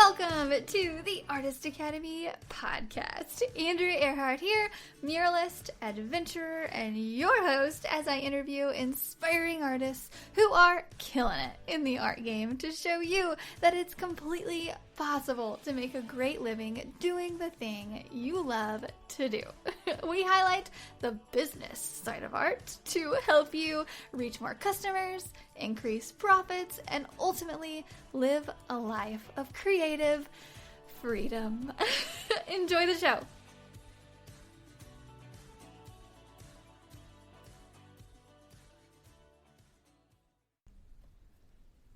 Welcome to the Artist Academy podcast. Andrea Earhart here, muralist, adventurer, and your host as I interview inspiring artists who are killing it in the art game to show you that it's completely possible to make a great living doing the thing you love to do. We highlight the business side of art to help you reach more customers, increase profits, and ultimately live a life of creative freedom. Enjoy the show.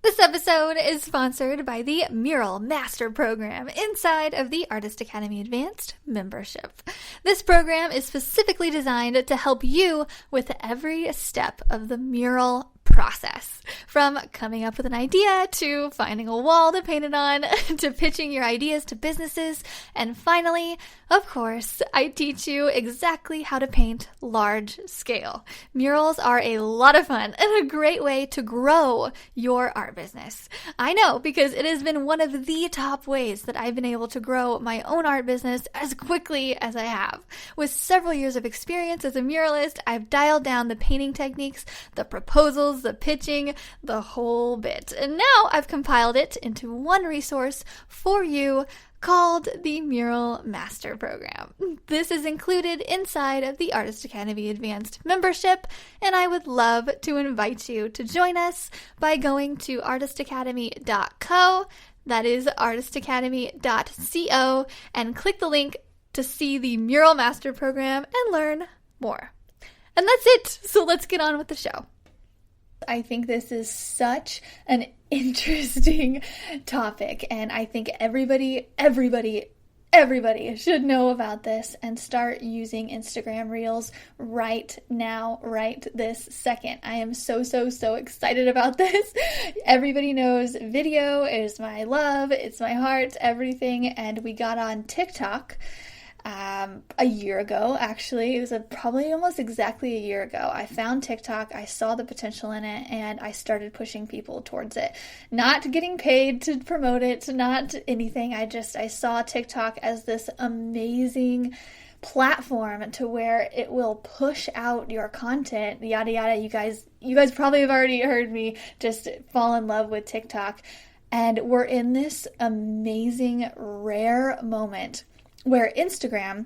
This episode is sponsored by the Mural Master Program inside of the Artist Academy Advanced membership. This program is specifically designed to help you with every step of the mural process, from coming up with an idea to finding a wall to paint it on to pitching your ideas to businesses, and finally, of course, I teach you exactly how to paint large scale. Murals are a lot of fun and a great way to grow your art business. I know, because it has been one of the top ways that I've been able to grow my own art business as quickly as I have. With several years of experience as a muralist, I've dialed down the painting techniques, the proposals, the pitching, the whole bit. And now I've compiled it into one resource for you called the Mural Master Program. This is included inside of the Artist Academy Advanced membership, and I would love to invite you to join us by going to artistacademy.co, that is artistacademy.co, and click the link to see the Mural Master Program and learn more. And that's it, so let's get on with the show. I think this is such an interesting topic, and I think everybody should know about this and start using Instagram Reels right now, right this second. I am so excited about this. Everybody knows video is my love, it's my heart, everything, and we got on TikTok a year ago, actually. It was probably almost exactly a year ago. I found TikTok, I saw the potential in it, and I started pushing people towards it. Not getting paid to promote it, not anything. I saw TikTok as this amazing platform to where it will push out your content, yada yada. You guys probably have already heard me just fall in love with TikTok. And we're in this amazing, rare moment where Instagram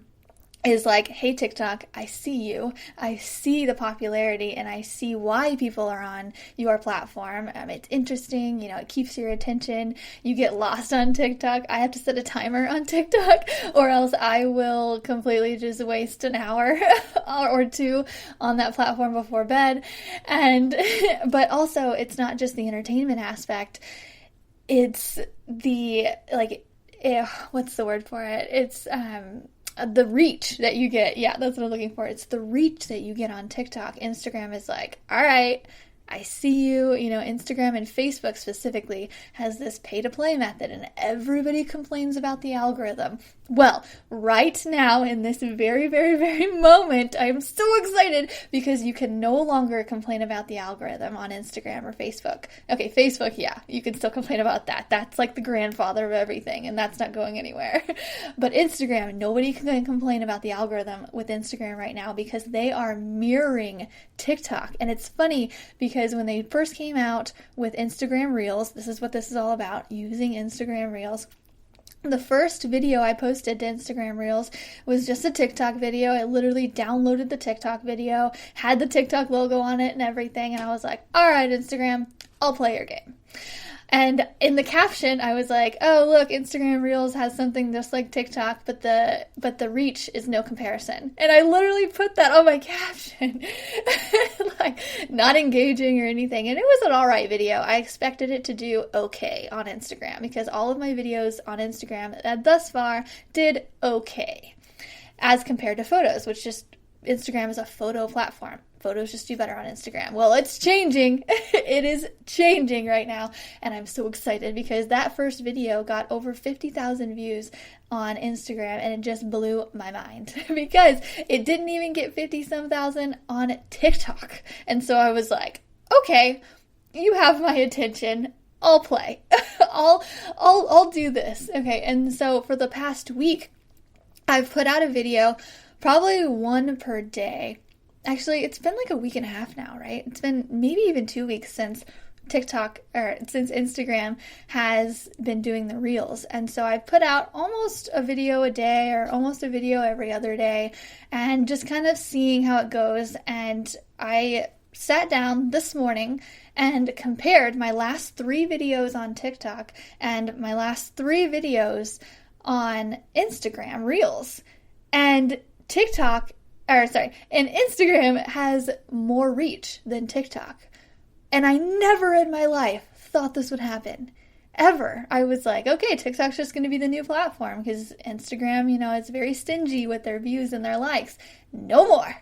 is like, hey TikTok, I see you, I see the popularity, and I see why people are on your platform. It's interesting, it keeps your attention. You get lost on TikTok. I have to set a timer on TikTok, or else I will completely just waste an hour or two on that platform before bed. But also, it's not just the entertainment aspect. It's the, what's the word for it? It's the reach that you get. Yeah, that's what I'm looking for. It's the reach that you get on TikTok. Instagram is like, all right, I see you. Instagram and Facebook specifically has this pay-to-play method, and everybody complains about the algorithm. Well, right now, in this very, very, very moment, I am so excited because you can no longer complain about the algorithm on Instagram or Facebook. Okay, Facebook, yeah, you can still complain about that. That's like the grandfather of everything, and that's not going anywhere. But Instagram, nobody can complain about the algorithm with Instagram right now because they are mirroring TikTok. And it's funny because when they first came out with Instagram Reels, this is what this is all about, using Instagram Reels. The first video I posted to Instagram Reels was just a TikTok video. I literally downloaded the TikTok video, had the TikTok logo on it and everything, and I was like, all right, Instagram, I'll play your game. And in the caption, I was like, oh, look, Instagram Reels has something just like TikTok, but the reach is no comparison. And I literally put that on my caption, like not engaging or anything. And it was an all right video. I expected it to do okay on Instagram because all of my videos on Instagram thus far did okay as compared to photos, which just Instagram is a photo platform. Photos just do better on Instagram. Well, it's changing. It is changing right now. And I'm so excited because that first video got over 50,000 views on Instagram and it just blew my mind because it didn't even get 50-some thousand on TikTok. And so I was like, okay, you have my attention. I'll play. I'll do this. Okay, and so for the past week, I've put out a video, probably one per day. Actually, it's been like a week and a half now, right? It's been maybe even 2 weeks since since Instagram has been doing the reels. And so I've put out almost a video a day or almost a video every other day and just kind of seeing how it goes. And I sat down this morning and compared my last 3 videos on TikTok and my last 3 videos on Instagram Reels. And Instagram has more reach than TikTok. And I never in my life thought this would happen. Ever. I was like, okay, TikTok's just going to be the new platform because Instagram, it's very stingy with their views and their likes. No more.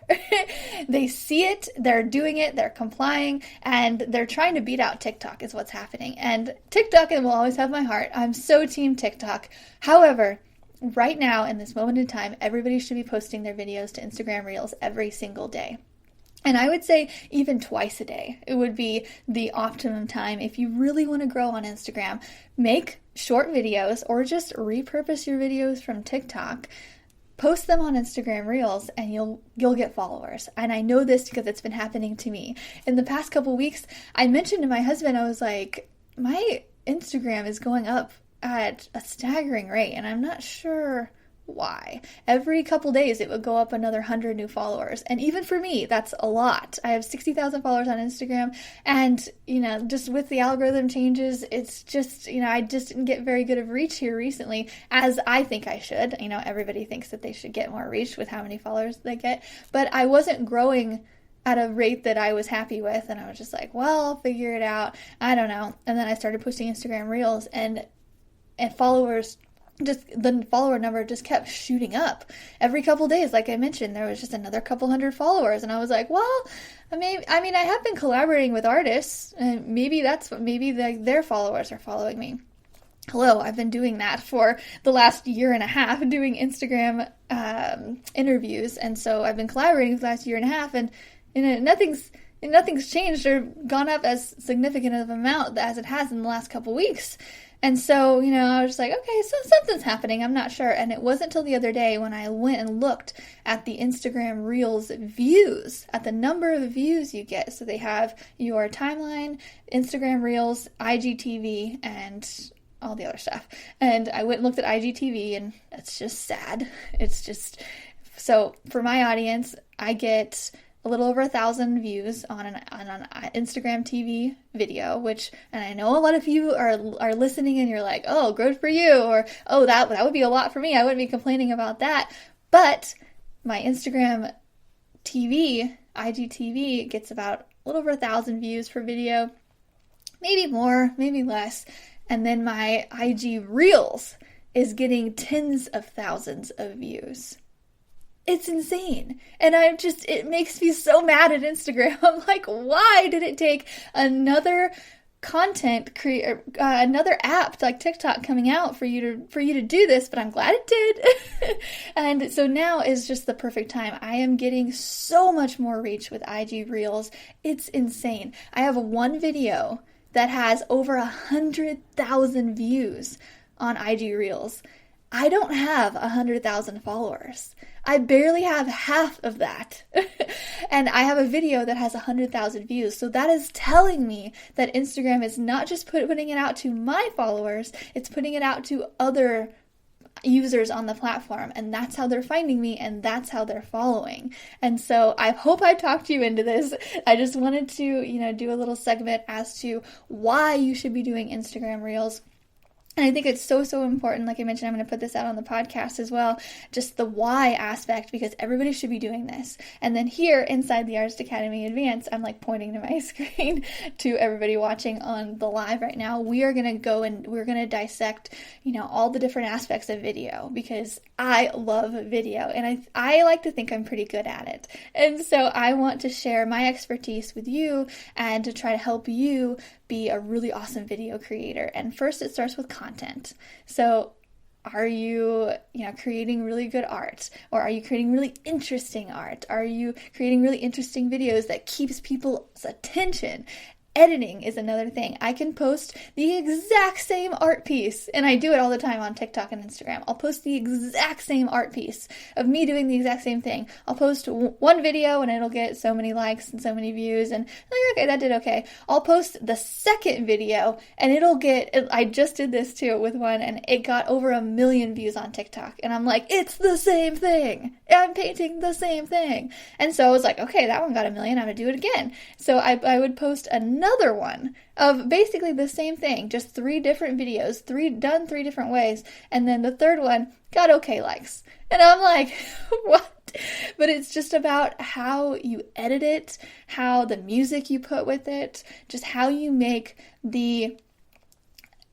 They see it, they're doing it, they're complying, and they're trying to beat out TikTok is what's happening. And TikTok will always have my heart. I'm so team TikTok. However, right now, in this moment in time, everybody should be posting their videos to Instagram Reels every single day. And I would say even twice a day. It would be the optimum time. If you really want to grow on Instagram, make short videos or just repurpose your videos from TikTok. Post them on Instagram Reels and you'll get followers. And I know this because it's been happening to me. In the past couple weeks, I mentioned to my husband, I was like, my Instagram is going up at a staggering rate and I'm not sure why. Every couple days it would go up another 100 new followers. And even for me, that's a lot. I have 60,000 followers on Instagram and, just with the algorithm changes, it's just, I just didn't get very good of reach here recently as I think I should. Everybody thinks that they should get more reach with how many followers they get, but I wasn't growing at a rate that I was happy with. And I was just like, well, I'll figure it out. I don't know. And then I started posting Instagram Reels and followers, just the follower number just kept shooting up every couple days. Like I mentioned, there was just another couple hundred followers, and I was like, well, I have been collaborating with artists, and maybe their followers are following me. Hello, I've been doing that for the last year and a half, doing Instagram interviews, and so I've been collaborating for the last year and a half, and nothing's changed or gone up as significant of an amount as it has in the last couple weeks. And so, I was just like, okay, so something's happening. I'm not sure. And it wasn't until the other day when I went and looked at the Instagram Reels views, at the number of views you get. So they have your timeline, Instagram Reels, IGTV, and all the other stuff. And I went and looked at IGTV, and it's just sad. So for my audience, I get a little over 1,000 views on an Instagram TV video, and I know a lot of you are listening and you're like, oh, good for you, or oh, that would be a lot for me. I wouldn't be complaining about that. But my Instagram TV, IGTV, gets about a little over 1,000 views per video, maybe more, maybe less. And then my IG Reels is getting tens of thousands of views. It's insane. And it makes me so mad at Instagram. I'm like, why did it take another content creator, another app like TikTok coming out for you to do this? But I'm glad it did. And so now is just the perfect time. I am getting so much more reach with IG Reels. It's insane. I have one video that has over 100,000 views on IG Reels. I don't have 100,000 followers. I barely have half of that. And I have a video that has 100,000 views. So that is telling me that Instagram is not just putting it out to my followers, it's putting it out to other users on the platform. And that's how they're finding me, and that's how they're following. And so I hope I talked you into this. I just wanted to, do a little segment as to why you should be doing Instagram Reels. And I think it's so, so important. Like I mentioned, I'm going to put this out on the podcast as well. Just the why aspect, because everybody should be doing this. And then here inside the Artist Academy Advanced, I'm like pointing to my screen to everybody watching on the live right now. We are going to go and we're going to dissect, all the different aspects of video, because I love video and I like to think I'm pretty good at it. And so I want to share my expertise with you and to try to help you be a really awesome video creator. And first, it starts with content. So are you, creating really good art? Or are you creating really interesting art? Are you creating really interesting videos that keeps people's attention? editing is another thing. I can post the exact same art piece, and I do it all the time on TikTok and Instagram. I'll post the exact same art piece of me doing the exact same thing. I'll post one video and it'll get so many likes and so many views, and I'm like, okay, that did okay. I'll post the second video and it'll get, I just did this too with one, and it got over 1 million views on TikTok, and I'm like, it's the same thing. I'm painting the same thing. And so I was like, okay, that one got 1 million, I'm gonna do it again. So I would post another one of basically the same thing, just 3 different videos, done 3 different ways, and then the third one got okay likes. And I'm like, what? But it's just about how you edit it, how the music you put with it, just how you make the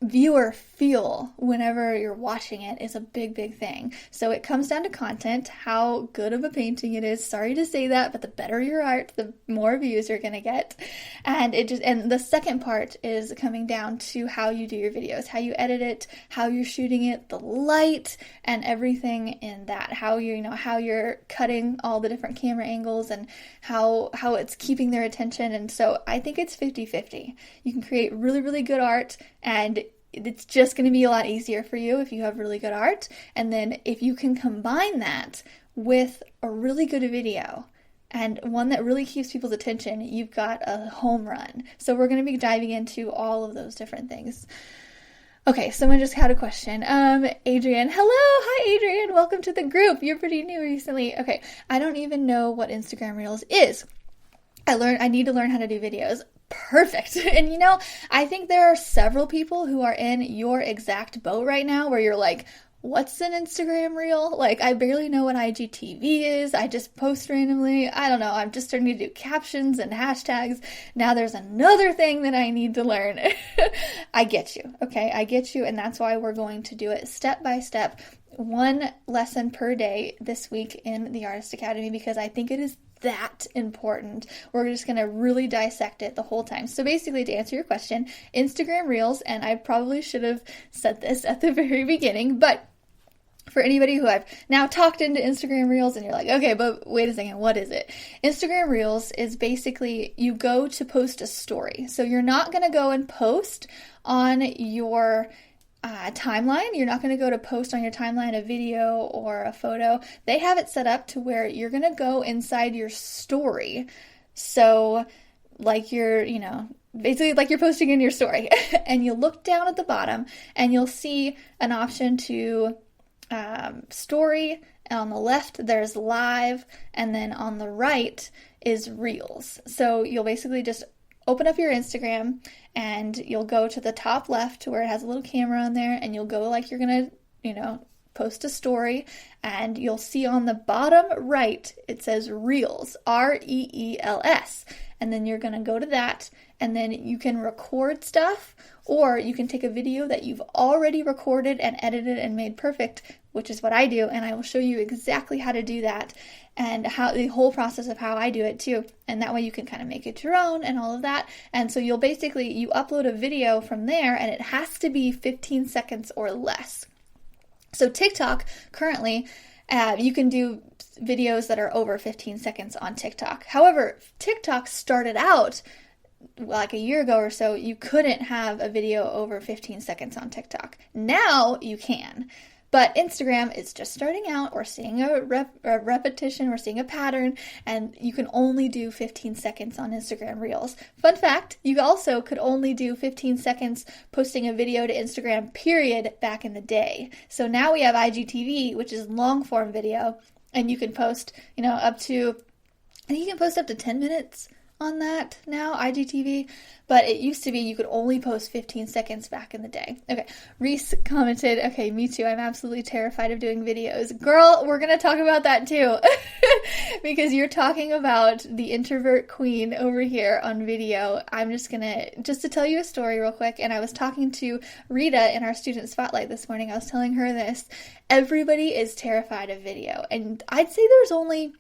viewer feel whenever you're watching it is a big, big thing. So it comes down to content, how good of a painting it is. Sorry to say that, but the better your art, the more views you're going to get. And the second part is coming down to how you do your videos, how you edit it, how you're shooting it, the light, and everything in that. How you're cutting all the different camera angles and how it's keeping their attention. And so I think it's 50-50. You can create really, really good art, and it's just going to be a lot easier for you if you have really good art. And then if you can combine that with a really good video and one that really keeps people's attention, you've got a home run. So we're going to be diving into all of those different things. Okay, someone just had a question. Adrian. Hello. Hi, Adrian. Welcome to the group. You're pretty new recently. Okay, I don't even know what Instagram Reels is. I need to learn how to do videos. Perfect. And I think there are several people who are in your exact boat right now where you're like, what's an Instagram reel? Like, I barely know what IGTV is. I just post randomly. I don't know. I'm just starting to do captions and hashtags. Now there's another thing that I need to learn. I get you. Okay. I get you. And that's why we're going to do it step by step, 1 lesson per day this week in the Artist Academy, because I think it is that important. We're just going to really dissect it the whole time. So basically, to answer your question, Instagram Reels, and I probably should have said this at the very beginning, but for anybody who I've now talked into Instagram Reels and you're like, okay, but wait a second, what is it? Instagram Reels is basically you go to post a story. So you're not going to go and post on your timeline. You're not going to go to post on your timeline a video or a photo. They have it set up to where you're going to go inside your story. So like you're, basically like you're posting in your story and you look down at the bottom and you'll see an option to story. And on the left, there's live. And then on the right is Reels. So you'll basically just open up your Instagram and you'll go to the top left to where it has a little camera on there, and you'll go like you're going to, post a story, and you'll see on the bottom right, it says Reels, Reels. And then you're going to go to that, and then you can record stuff, or you can take a video that you've already recorded and edited and made perfect, which is what I do, and I will show you exactly how to do that and how the whole process of how I do it too. And that way you can kind of make it your own and all of that. And so you upload a video from there, and it has to be 15 seconds or less. So TikTok currently, you can do videos that are over 15 seconds on TikTok. However, TikTok started out like a year ago or so, you couldn't have a video over 15 seconds on TikTok. Now you can. But Instagram is just starting out. We're seeing a repetition, we're seeing a pattern, and you can only do 15 seconds on Instagram Reels. Fun fact, you also could only do 15 seconds posting a video to Instagram, period, back in the day. So now we have IGTV, which is long form video, and you can post, I think you can post up to 10 minutes on that now, IGTV, but it used to be you could only post 15 seconds back in the day. Okay, Reese commented, okay, me too, I'm absolutely terrified of doing videos. Girl, we're going to talk about that too, because you're talking about the introvert queen over here on video. I'm just to tell you a story real quick, and I was talking to Rita in our student spotlight this morning. I was telling her this. Everybody is terrified of video, and I'd say there's only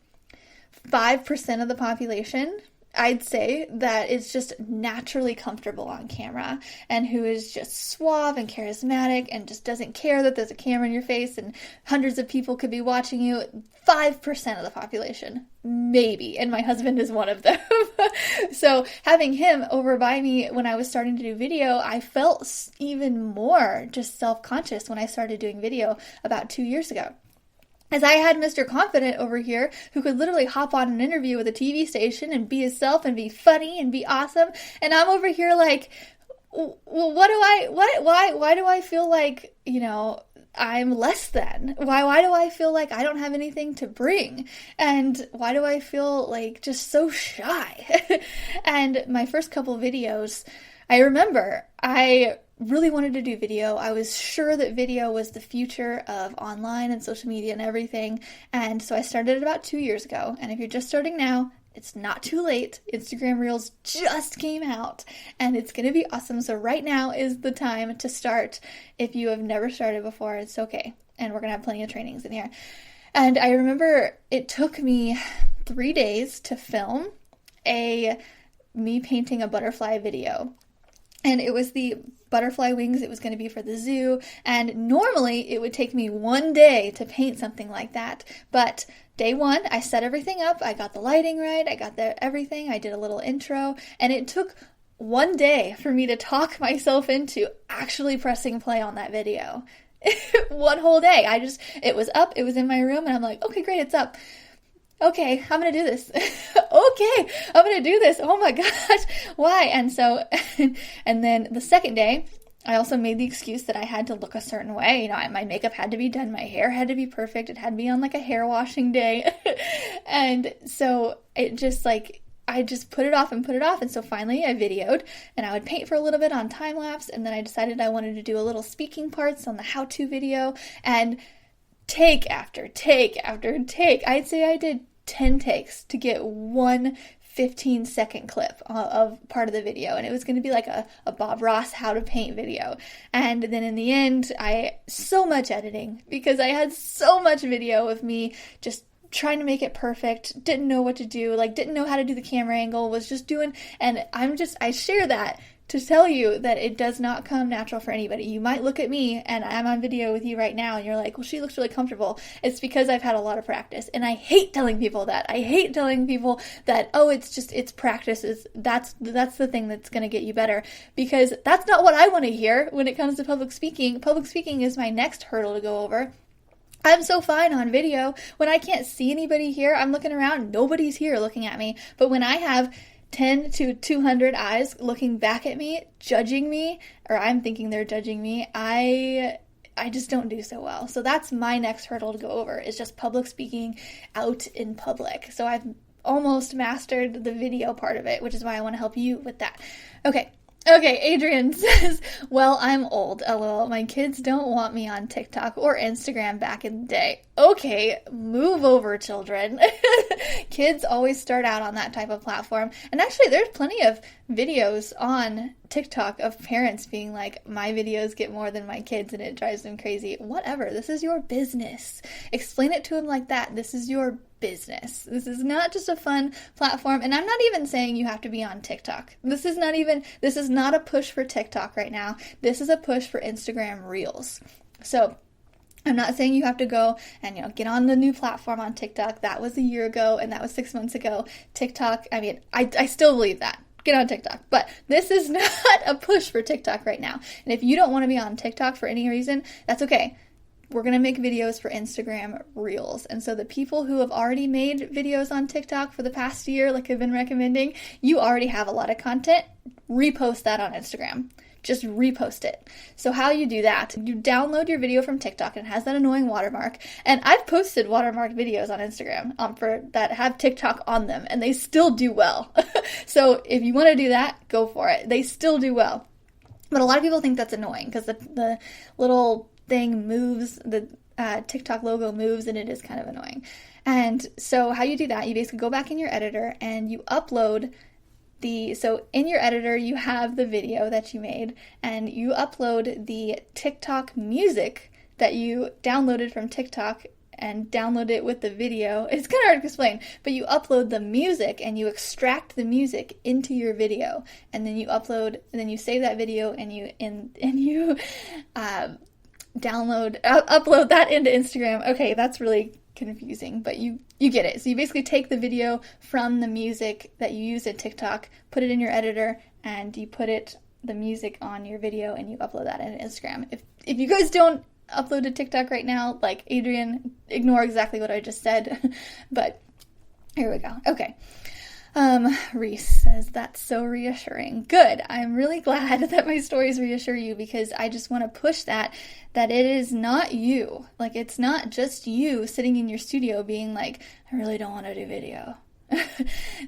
5% of the population I'd say that is just naturally comfortable on camera and who is just suave and charismatic and just doesn't care that there's a camera in your face and hundreds of people could be watching you. 5% of the population, maybe, and my husband is one of them. So having him over by me when I was starting to do video, I felt even more just self-conscious when I started doing video about 2 years ago. As I had Mr. Confident over here who could literally hop on an interview with a TV station and be himself and be funny and be awesome. And I'm over here like, well, why do I feel like, I'm less than? Why do I feel like I don't have anything to bring? And why do I feel like just so shy? And my first couple videos, I remember I really wanted to do video. I was sure that video was the future of online and social media and everything. And so I started it about 2 years ago. And if you're just starting now, it's not too late. Instagram Reels just came out and it's going to be awesome. So right now is the time to start. If you have never started before, it's okay. And we're going to have plenty of trainings in here. And I remember it took me 3 days to film me painting a butterfly video. And it was the butterfly wings. It was going to be for the zoo. And normally it would take me 1 day to paint something like that. But day one, I set everything up. I got the lighting right. I got everything. I did a little intro. And it took 1 day for me to talk myself into actually pressing play on that video. 1 whole day. It was up. It was in my room. And I'm like, okay, great. It's up. Okay, I'm going to do this. Okay, I'm going to do this. Oh my gosh, why? And so, and then the second day, I also made the excuse that I had to look a certain way. My makeup had to be done. My hair had to be perfect. It had to be on like a hair washing day. And so it just I just put it off and put it off. And so finally I videoed and I would paint for a little bit on time lapse. And then I decided I wanted to do a little speaking parts on the how-to video and take after take after take. I'd say I did 10 takes to get one 15-second clip of part of the video, and it was going to be like a Bob Ross how to paint video. And then in the end, so much editing because I had so much video of me just trying to make it perfect, didn't know what to do, didn't know how to do the camera angle, was just doing, and I share that to tell you that it does not come natural for anybody. You might look at me and I'm on video with you right now and you're like, well, she looks really comfortable. It's because I've had a lot of practice. And I hate telling people that. I hate telling people that, oh, it's practice. That's the thing that's going to get you better, because that's not what I want to hear when it comes to public speaking. Public speaking is my next hurdle to go over. I'm so fine on video. When I can't see anybody here, I'm looking around, nobody's here looking at me. But when I have 10 to 200 eyes looking back at me, judging me, or I'm thinking they're judging me, I just don't do so well. So that's my next hurdle to go over, is just public speaking out in public. So I've almost mastered the video part of it, which is why I want to help you with that. Okay, Adrian says, well, I'm old, lol. My kids don't want me on TikTok or Instagram back in the day. Okay, move over, children. Kids always start out on that type of platform. And actually, there's plenty of videos on TikTok of parents being like, my videos get more than my kids and it drives them crazy. Whatever, this is your business. Explain it to them like that. This is your business. This is not just a fun platform. And I'm not even saying you have to be on TikTok. This is not a push for TikTok right now. This is a push for Instagram Reels. So I'm not saying you have to go and, get on the new platform on TikTok. That was a year ago and that was 6 months ago. TikTok, I still believe that. Get on TikTok. But this is not a push for TikTok right now. And if you don't want to be on TikTok for any reason, that's okay. We're going to make videos for Instagram Reels. And so the people who have already made videos on TikTok for the past year, like I've been recommending, you already have a lot of content. Repost that on Instagram. Just repost it. So how you do that, you download your video from TikTok and it has that annoying watermark. And I've posted watermarked videos on Instagram for that have TikTok on them, and they still do well. So if you want to do that, go for it. They still do well. But a lot of people think that's annoying because the little thing moves, the TikTok logo moves, and it is kind of annoying. And so how you do that, you basically go back in your editor and you upload so in your editor, you have the video that you made, and you upload the TikTok music that you downloaded from TikTok and download it with the video. It's kind of hard to explain, but you upload the music and you extract the music into your video, and then you upload, and then you save that video and you upload that into Instagram. Okay, that's really confusing, but you get it. So you basically take the video from the music that you use in TikTok, put it in your editor, and you put the music on your video, and you upload that into Instagram. If you guys don't upload to TikTok right now, like Adrian, ignore exactly what I just said. But here we go. Okay. Reese says, that's so reassuring. Good. I'm really glad that my stories reassure you, because I just want to push that it is not you. Like, it's not just you sitting in your studio being like, I really don't want to do video.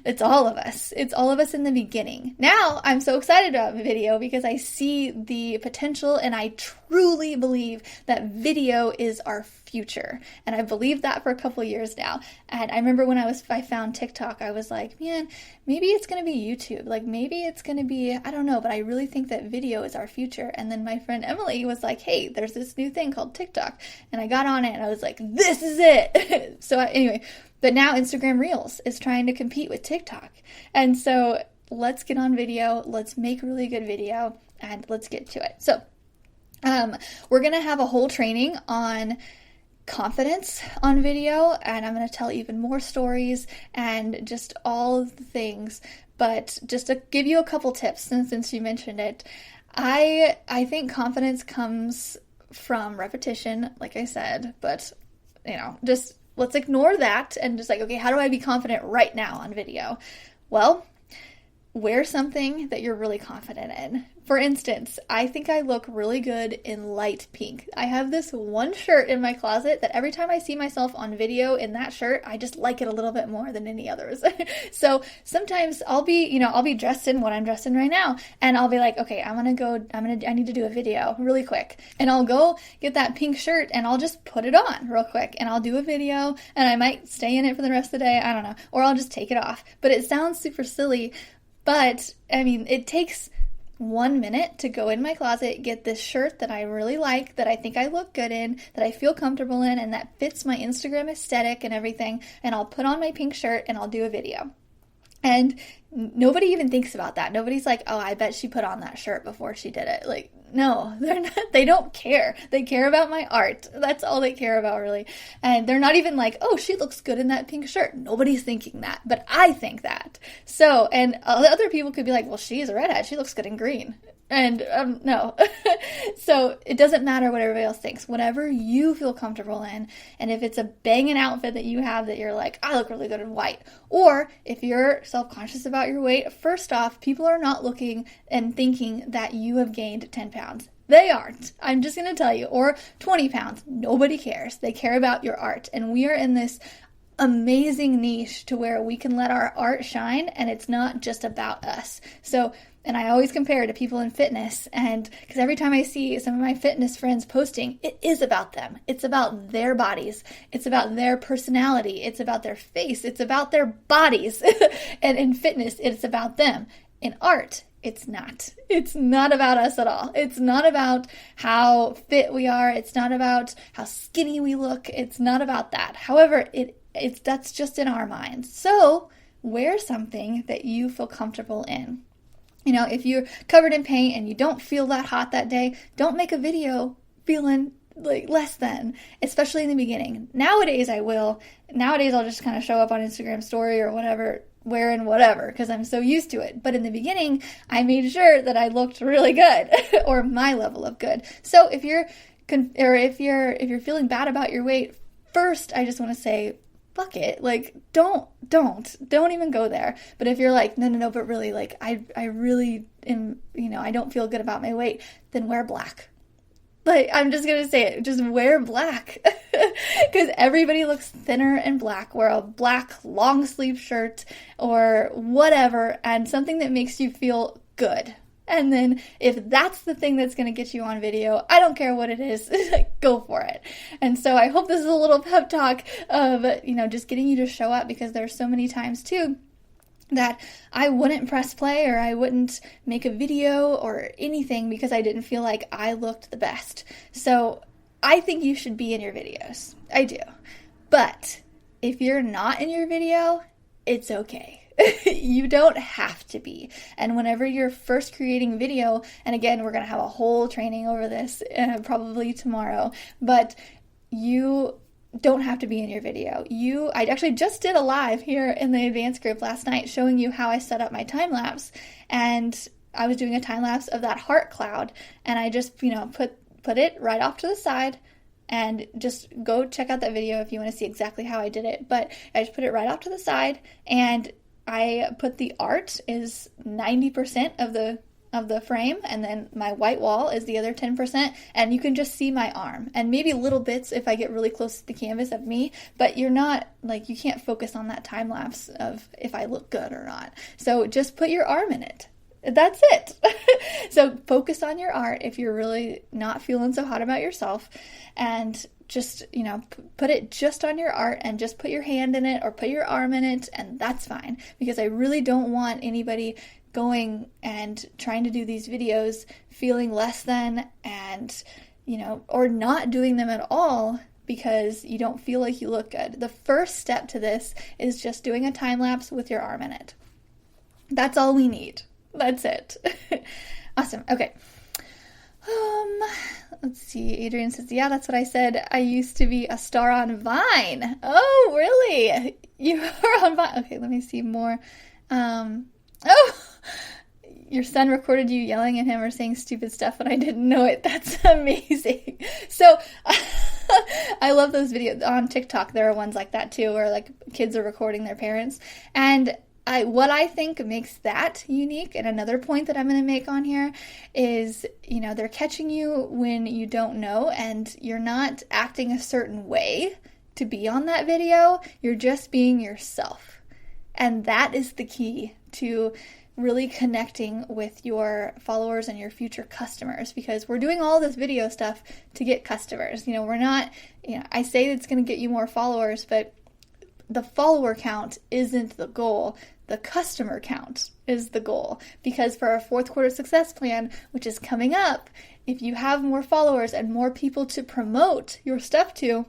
It's all of us. It's all of us in the beginning. Now I'm so excited about video because I see the potential, and I truly believe that video is our future. And I've believed that for a couple years now. And I remember when I found TikTok, I was like, man, maybe it's going to be YouTube. Like, maybe it's going to be, I don't know, but I really think that video is our future. And then my friend Emily was like, hey, there's this new thing called TikTok. And I got on it and I was like, this is it. Anyway, but now Instagram Reels is trying to compete with TikTok. And so let's get on video, let's make really good video, and let's get to it. So we're going to have a whole training on confidence on video, and I'm going to tell even more stories and just all of the things. But just to give you a couple tips, since you mentioned it, I think confidence comes from repetition, like I said, but just let's ignore that and just like, okay, how do I be confident right now on video? Well, wear something that you're really confident in. For instance, I think I look really good in light pink. I have this one shirt in my closet that every time I see myself on video in that shirt, I just like it a little bit more than any others. So sometimes I'll be dressed in what I'm dressed in right now, and I'll be like, okay, I need to do a video really quick. And I'll go get that pink shirt and I'll just put it on real quick and I'll do a video, and I might stay in it for the rest of the day. I don't know. Or I'll just take it off. But it sounds super silly, but I mean, it takes 1 minute to go in my closet, get this shirt that I really like, that I think I look good in, that I feel comfortable in, and that fits my Instagram aesthetic and everything, and I'll put on my pink shirt and I'll do a video. And nobody even thinks about that. Nobody's like, oh, I bet she put on that shirt before she did it. Like, no, they're not. They don't care. They care about my art. That's all they care about, really. And they're not even like, oh, she looks good in that pink shirt. Nobody's thinking that, but I think that. So, and other people could be like, well, she's a redhead. She looks good in green. And no. So it doesn't matter what everybody else thinks. Whatever you feel comfortable in, and if it's a banging outfit that you have that you're like, I look really good in white, or if you're self-conscious about your weight, first off, people are not looking and thinking that you have gained 10 pounds. They aren't. I'm just going to tell you. Or 20 pounds. Nobody cares. They care about your art. And we are in this amazing niche to where we can let our art shine, and it's not just about us. So, and I always compare to people in fitness, and because every time I see some of my fitness friends posting, it is about them. It's about their bodies. It's about their personality. It's about their face. It's about their bodies. And in fitness, it's about them. In art, it's not. It's not about us at all. It's not about how fit we are. It's not about how skinny we look. It's not about that. However, that's just in our minds. So wear something that you feel comfortable in. If you're covered in paint and you don't feel that hot that day, don't make a video feeling like less than, especially in the beginning. Nowadays I'll just kind of show up on Instagram story or whatever, wearing whatever, because I'm so used to it. But in the beginning, I made sure that I looked really good, or my level of good. So if you're feeling bad about your weight, first I just want to say, fuck it. Like, don't even go there. But if you're like, no, but really, like, I really am, I don't feel good about my weight, then wear black. Like, I'm just going to say it, just wear black. Because everybody looks thinner in black. Wear a black long sleeve shirt or whatever, and something that makes you feel good. And then if that's the thing that's going to get you on video, I don't care what it is, go for it. And so I hope this is a little pep talk of, just getting you to show up, because there's so many times too that I wouldn't press play or I wouldn't make a video or anything because I didn't feel like I looked the best. So I think you should be in your videos. I do. But if you're not in your video, it's okay. You don't have to be. And whenever you're first creating video, and again, we're going to have a whole training over this probably tomorrow, but you don't have to be in your video. I actually just did a live here in the advanced group last night showing you how I set up my time lapse, and I was doing a time lapse of that heart cloud, and I just, put it right off to the side. And just go check out that video if you want to see exactly how I did it. But I just put it right off to the side, and I put the art is 90% of the frame, and then my white wall is the other 10%, and you can just see my arm and maybe little bits if I get really close to the canvas of me, but you're not, you can't focus on that time lapse of if I look good or not. So just put your arm in it. That's it. So focus on your art if you're really not feeling so hot about yourself, and just, put it just on your art and just put your hand in it or put your arm in it, and that's fine, because I really don't want anybody going and trying to do these videos feeling less than and, or not doing them at all because you don't feel like you look good. The first step to this is just doing a time lapse with your arm in it. That's all we need. That's it. Awesome. Okay. Let's see. Adrian says, yeah, that's what I said. I used to be a star on Vine. Oh, really? You are on Vine. Okay, let me see more. Your son recorded you yelling at him or saying stupid stuff and I didn't know it. That's amazing. So I love those videos on TikTok. There are ones like that too, where kids are recording their parents. And what I think makes that unique, and another point that I'm going to make on here is, they're catching you when you don't know, and you're not acting a certain way to be on that video. You're just being yourself. And that is the key to really connecting with your followers and your future customers, because we're doing all this video stuff to get customers. We're not, I say it's going to get you more followers, but the follower count isn't the goal. The customer count is the goal, because for our fourth quarter success plan, which is coming up, if you have more followers and more people to promote your stuff to,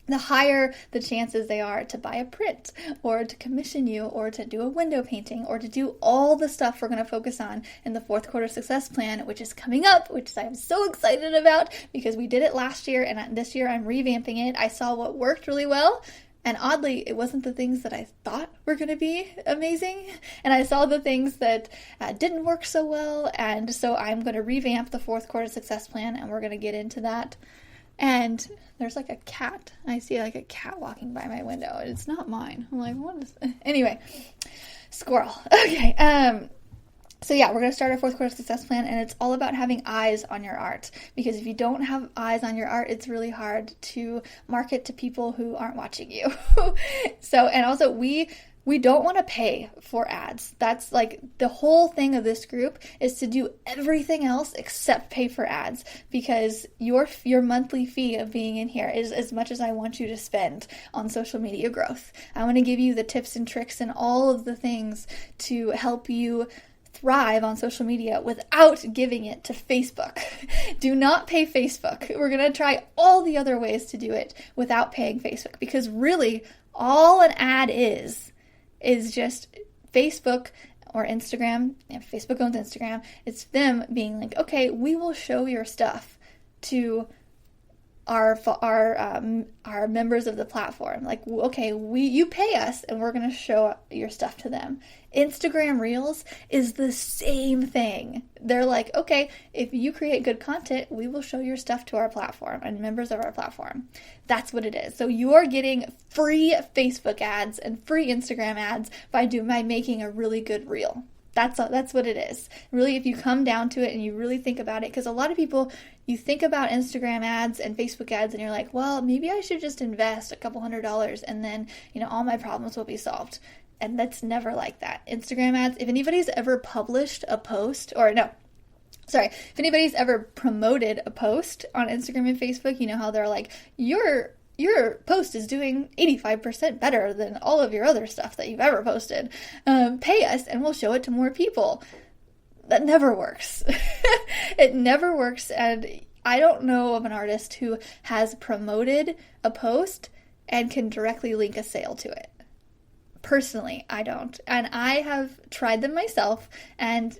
the higher the chances they are to buy a print or to commission you or to do a window painting or to do all the stuff we're going to focus on in the fourth quarter success plan, which is coming up, which I'm so excited about because we did it last year and this year I'm revamping it. I saw what worked really well. And oddly, it wasn't the things that I thought were going to be amazing. And I saw the things that didn't work so well. And so I'm going to revamp the fourth quarter success plan, and we're going to get into that. And there's a cat. I see a cat walking by my window. It's not mine. I'm like, what is... Anyway, squirrel. Okay. So yeah, we're going to start our fourth quarter success plan, and it's all about having eyes on your art, because if you don't have eyes on your art, it's really hard to market to people who aren't watching you. So, and also we don't want to pay for ads. That's the whole thing of this group is to do everything else except pay for ads, because your monthly fee of being in here is as much as I want you to spend on social media growth. I want to give you the tips and tricks and all of the things to help you thrive on social media without giving it to Facebook. Do not pay Facebook. We're going to try all the other ways to do it without paying Facebook, because really all an ad is just Facebook or Instagram. If Facebook owns Instagram, it's them being okay, we will show your stuff to our members of the platform. Okay, you pay us and we're going to show your stuff to them. Instagram Reels is the same thing. They're okay, if you create good content, we will show your stuff to our platform and members of our platform. That's what it is. So you're getting free Facebook ads and free Instagram ads by making a really good reel. That's what it is. Really, if you come down to it and you really think about it, because a lot of people, you think about Instagram ads and Facebook ads and you're like, well, maybe I should just invest a couple $100 and then, all my problems will be solved. And that's never like that. Instagram ads, if anybody's ever published a post, if anybody's ever promoted a post on Instagram and Facebook, you know how they're like, your post is doing 85% better than all of your other stuff that you've ever posted. Pay us and we'll show it to more people. That never works. It never works. And I don't know of an artist who has promoted a post and can directly link a sale to it. Personally, I don't. And I have tried them myself, and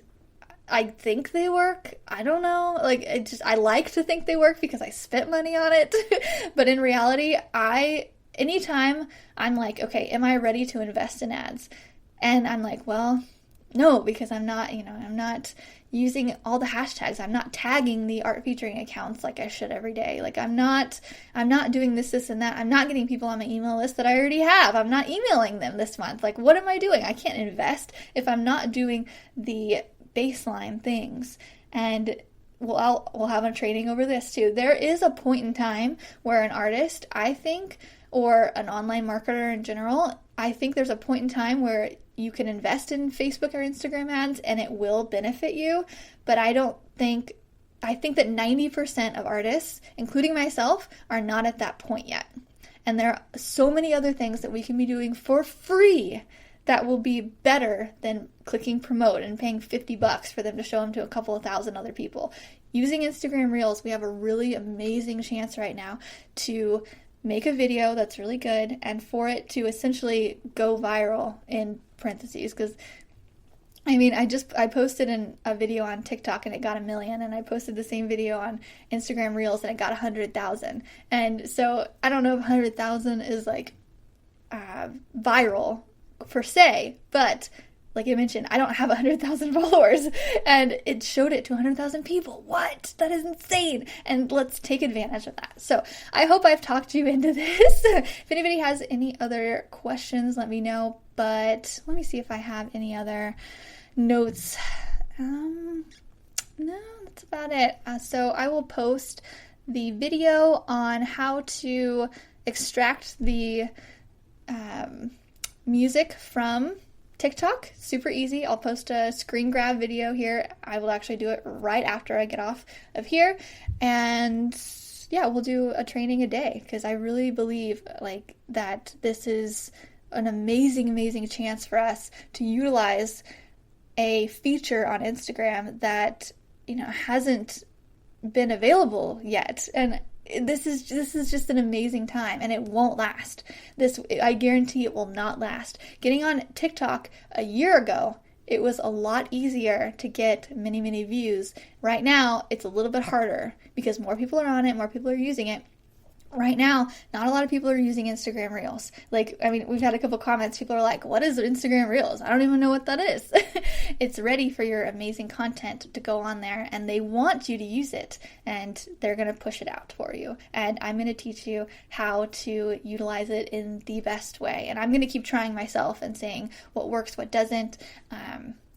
I think they work. I don't know. Like, I like to think they work because I spent money on it. But in reality, anytime I'm like, okay, am I ready to invest in ads? And I'm like, well, no, because I'm not using all the hashtags. I'm not tagging the art featuring accounts like I should every day. Like, I'm not doing this, and that. I'm not getting people on my email list that I already have. I'm not emailing them this month. Like, what am I doing? I can't invest if I'm not doing the baseline things. And we'll have a training over this too. There is a point in time where an artist, I think, or an online marketer in general, I think there's a point in time where you can invest in Facebook or Instagram ads and it will benefit you. But I think that 90% of artists, including myself, are not at that point yet. And there are so many other things that we can be doing for free that will be better than clicking promote and paying $50 for them to show them to a couple of thousand other people. Using Instagram Reels, we have a really amazing chance right now to make a video that's really good and for it to essentially go viral, in parentheses, because I posted a video on TikTok and it got 1 million, and I posted the same video on Instagram Reels and it got 100,000. And so I don't know if 100,000 is like viral per se, but like I mentioned, I don't have 100,000 followers, and it showed it to 100,000 people. What? That is insane. And let's take advantage of that. So I hope I've talked you into this. If anybody has any other questions, let me know. But let me see if I have any other notes. No, that's about it. So I will post the video on how to extract the music from TikTok. Super easy. I'll post a screen grab video here. I will actually do it right after I get off of here. And yeah, we'll do a training a day because I really believe like that this is an amazing, amazing chance for us to utilize a feature on Instagram that, hasn't been available yet. And this is just an amazing time, and it won't last. I guarantee it will not last. Getting on TikTok a year ago, it was a lot easier to get many, many views. Right now, it's a little bit harder because more people are on it, more people are using it. Right now, not a lot of people are using Instagram Reels. We've had a couple comments. People are like, what is Instagram Reels? I don't even know what that is. It's ready for your amazing content to go on there, and they want you to use it, and they're going to push it out for you. And I'm going to teach you how to utilize it in the best way. And I'm going to keep trying myself and saying what works, what doesn't.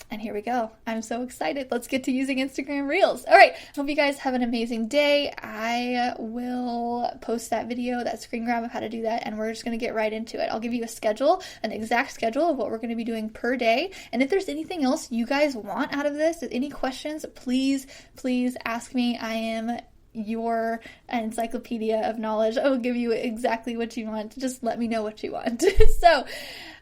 And here we go. I'm so excited. Let's get to using Instagram Reels. All right. Hope you guys have an amazing day. I will post that video, that screen grab of how to do that, and we're just going to get right into it. I'll give you a schedule, an exact schedule of what we're going to be doing per day. And if there's anything else you guys want out of this, any questions, please ask me. I am your encyclopedia of knowledge. I will give you exactly what you want. Just let me know what you want. So,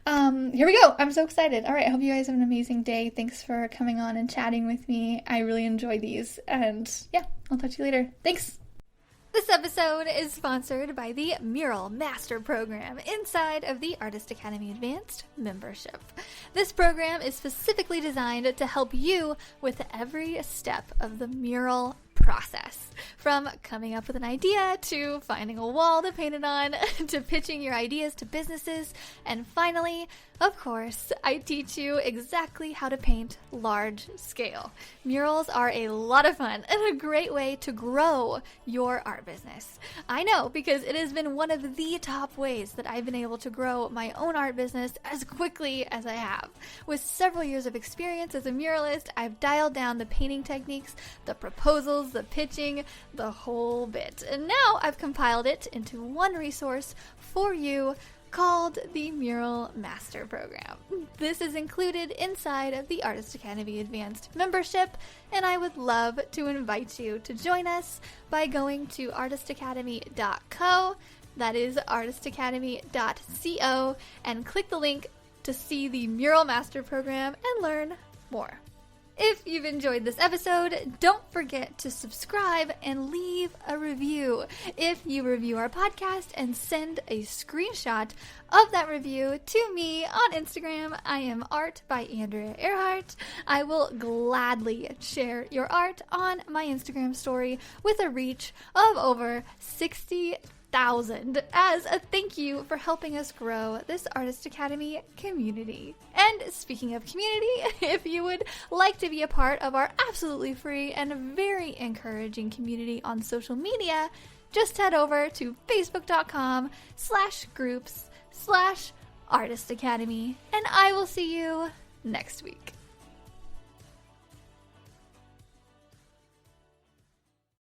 here we go. I'm so excited. All right. I hope you guys have an amazing day. Thanks for coming on and chatting with me. I really enjoy these. And yeah, I'll talk to you later. Thanks. This episode is sponsored by the Mural Master Program inside of the Artist Academy Advanced membership. This program is specifically designed to help you with every step of the mural process, from coming up with an idea to finding a wall to paint it on to pitching your ideas to businesses, and finally, of course, I teach you exactly how to paint large scale. Murals are a lot of fun and a great way to grow your art business. I know, because it has been one of the top ways that I've been able to grow my own art business as quickly as I have. With several years of experience as a muralist, I've dialed down the painting techniques, the proposals, the pitching, the whole bit. And now I've compiled it into one resource for you called the Mural Master Program. This is included inside of the Artist Academy Advanced membership, and I would love to invite you to join us by going to artistacademy.co, that is artistacademy.co, and click the link to see the Mural Master Program and learn more. If you've enjoyed this episode, don't forget to subscribe and leave a review. If you review our podcast and send a screenshot of that review to me on Instagram, I am Art by Andrea Earhart. I will gladly share your art on my Instagram story with a reach of over 60,000 as a thank you for helping us grow this Artist Academy community. And speaking of community, if you would like to be a part of our absolutely free and very encouraging community on social media, just head over to facebook.com/groups/Artist Academy, and I will see you next week.